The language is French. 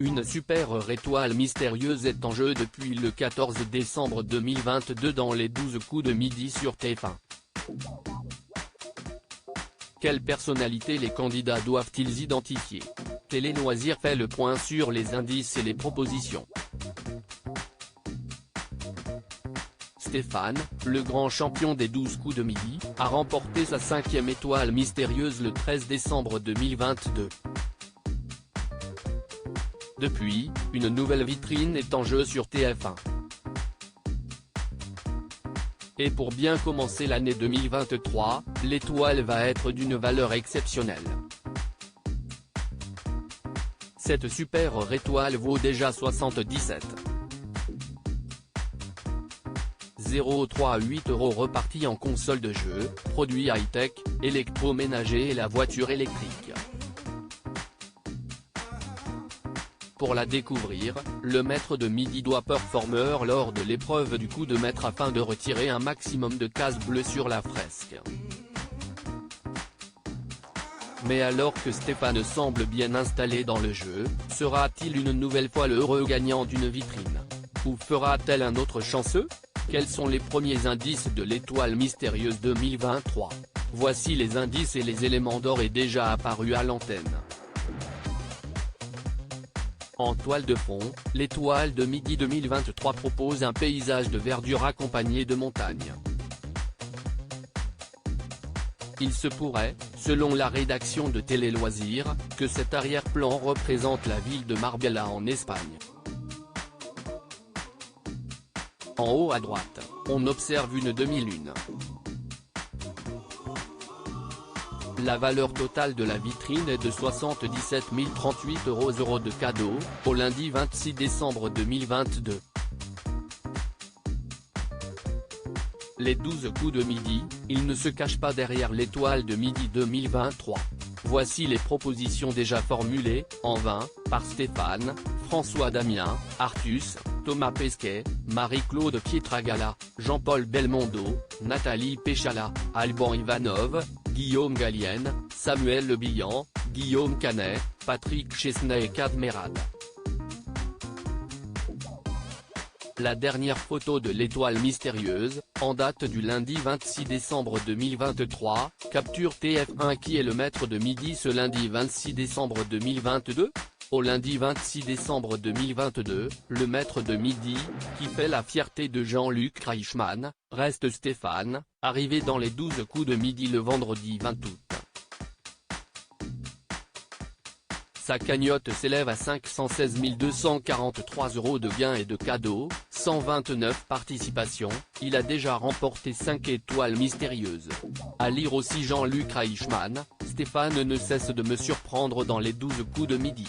Une super étoile mystérieuse est en jeu depuis le 14 décembre 2022 dans les 12 coups de midi sur TF1. Quelles personnalités les candidats doivent-ils identifier? Télé Loisirs fait le point sur les indices et les propositions. Stéphane, le grand champion des 12 coups de midi, a remporté sa 5e étoile mystérieuse le 13 décembre 2022. Depuis, une nouvelle vitrine est en jeu sur TF1. Et pour bien commencer l'année 2023, l'étoile va être d'une valeur exceptionnelle. Cette super étoile vaut déjà 77,038 € repartis en console de jeu, produits high-tech, électroménager et la voiture électrique. Pour la découvrir, le maître de midi doit performer lors de l'épreuve du coup de maître afin de retirer un maximum de cases bleues sur la fresque. Mais alors que Stéphane semble bien installé dans le jeu, sera-t-il une nouvelle fois le heureux gagnant d'une vitrine? Ou fera-t-elle un autre chanceux? Quels sont les premiers indices de l'étoile mystérieuse 2023? Voici les indices et les éléments d'or est déjà apparu à l'antenne. En toile de fond, l'étoile de midi 2023 propose un paysage de verdure accompagné de montagnes. Il se pourrait, selon la rédaction de Télé Loisirs, que cet arrière-plan représente la ville de Marbella en Espagne. En haut à droite, on observe une demi-lune. La valeur totale de la vitrine est de 77 038 € de cadeaux, au lundi 26 décembre 2022. Les 12 coups de midi, ils ne se cachent pas derrière l'étoile de midi 2023. Voici les propositions déjà formulées, en vain, par Stéphane, François Damien, Artus, Thomas Pesquet, Marie-Claude Pietragala, Jean-Paul Belmondo, Nathalie Péchala, Alban Ivanov, Guillaume Gallienne, Samuel Le Bihan, Guillaume Canet, Patrick Chesnay et Cadmerade. La dernière photo de l'étoile mystérieuse, en date du lundi 26 décembre 2023, capture TF1 qui est le maître de midi ce lundi 26 décembre 2022 ? Au lundi 26 décembre 2022, le maître de midi, qui fait la fierté de Jean-Luc Reichmann, reste Stéphane, arrivé dans les 12 coups de midi le vendredi 20 août. Sa cagnotte s'élève à 516 243 € de gains et de cadeaux, 129 participations, il a déjà remporté 5 étoiles mystérieuses. À lire aussi Jean-Luc Reichmann, Stéphane ne cesse de me surprendre dans les 12 coups de midi.